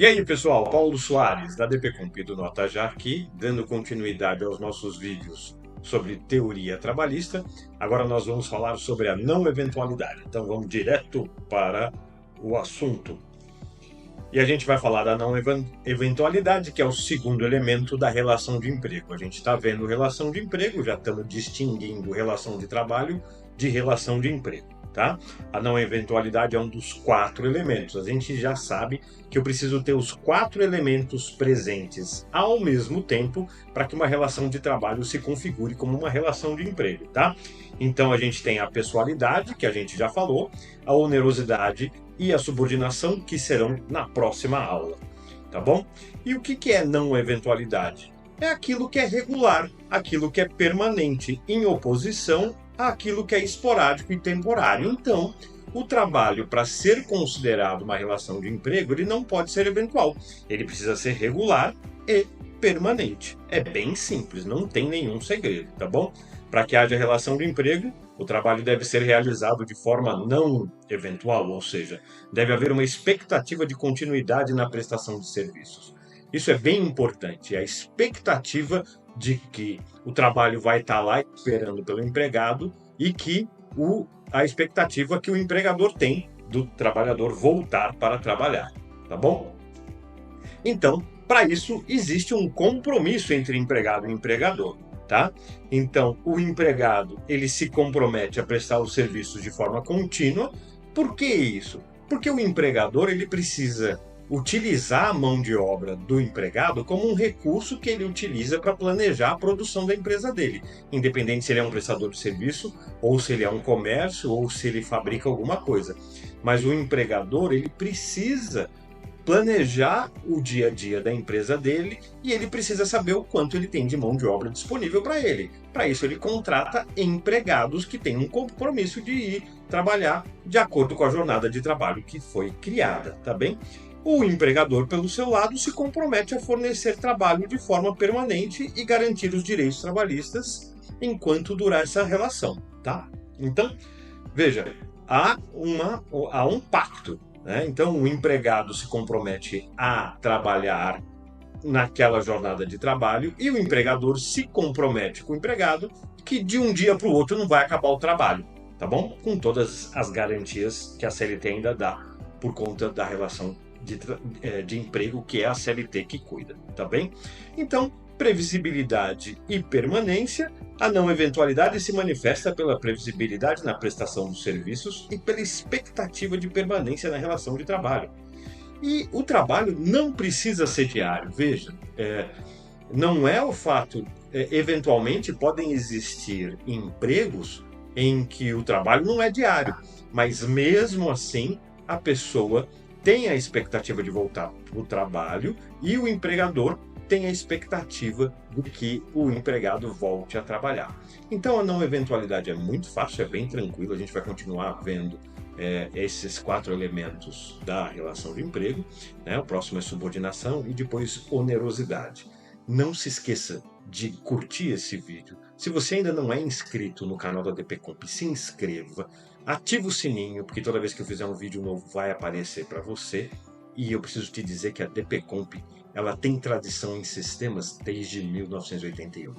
E aí, pessoal, Paulo Soares, da DPComp do Nota Já aqui, dando continuidade aos nossos vídeos sobre teoria trabalhista. Agora nós vamos falar sobre a não eventualidade. Então vamos direto para o assunto. E a gente vai falar da não eventualidade, que é o segundo elemento da relação de emprego. A gente está vendo relação de emprego, já estamos distinguindo relação de trabalho de relação de emprego, tá? A não eventualidade é um dos 4 elementos. A gente já sabe que eu preciso ter os 4 elementos presentes ao mesmo tempo para que uma relação de trabalho se configure como uma relação de emprego, tá? Então a gente tem a pessoalidade, que a gente já falou, a onerosidade e a subordinação, que serão na próxima aula, tá bom? E o que é não eventualidade? É aquilo que é regular, aquilo que é permanente, em oposição àquilo que é esporádico e temporário. Então, o trabalho, para ser considerado uma relação de emprego, ele não pode ser eventual. Ele precisa ser regular e permanente. É bem simples, não tem nenhum segredo, tá bom? Para que haja relação de emprego, o trabalho deve ser realizado de forma não eventual, ou seja, deve haver uma expectativa de continuidade na prestação de serviços. Isso é bem importante, a expectativa de que o trabalho vai estar lá esperando pelo empregado e que a expectativa que o empregador tem do trabalhador voltar para trabalhar, tá bom? Então, para isso, existe um compromisso entre empregado e empregador, tá? Então, o empregado, ele se compromete a prestar os serviços de forma contínua. Por que isso? Porque o empregador, ele precisa utilizar a mão de obra do empregado como um recurso que ele utiliza para planejar a produção da empresa dele, independente se ele é um prestador de serviço, ou se ele é um comércio, ou se ele fabrica alguma coisa. Mas o empregador, ele precisa planejar o dia a dia da empresa dele e ele precisa saber o quanto ele tem de mão de obra disponível para ele. Para isso, ele contrata empregados que têm um compromisso de ir trabalhar de acordo com a jornada de trabalho que foi criada, tá bem? O empregador, pelo seu lado, se compromete a fornecer trabalho de forma permanente e garantir os direitos trabalhistas enquanto durar essa relação, tá? Então, veja, há um pacto, né? Então, o empregado se compromete a trabalhar naquela jornada de trabalho e o empregador se compromete com o empregado que de um dia para o outro não vai acabar o trabalho, tá bom? Com todas as garantias que a CLT ainda dá por conta da relação de emprego, que é a CLT que cuida, tá bem? Então, previsibilidade e permanência. A não eventualidade se manifesta pela previsibilidade na prestação dos serviços e pela expectativa de permanência na relação de trabalho. E o trabalho não precisa ser diário, veja, não é o fato, eventualmente podem existir empregos em que o trabalho não é diário, mas mesmo assim a pessoa tem a expectativa de voltar para o trabalho e o empregador tem a expectativa de que o empregado volte a trabalhar. Então a não eventualidade é muito fácil, é bem tranquilo, a gente vai continuar vendo esses 4 elementos da relação de emprego, né? O próximo é subordinação e depois onerosidade. Não se esqueça de curtir esse vídeo. Se você ainda não é inscrito no canal da DPComp, se inscreva, ativa o sininho, porque toda vez que eu fizer um vídeo novo vai aparecer para você. E eu preciso te dizer que a DPComp, ela tem tradição em sistemas desde 1981.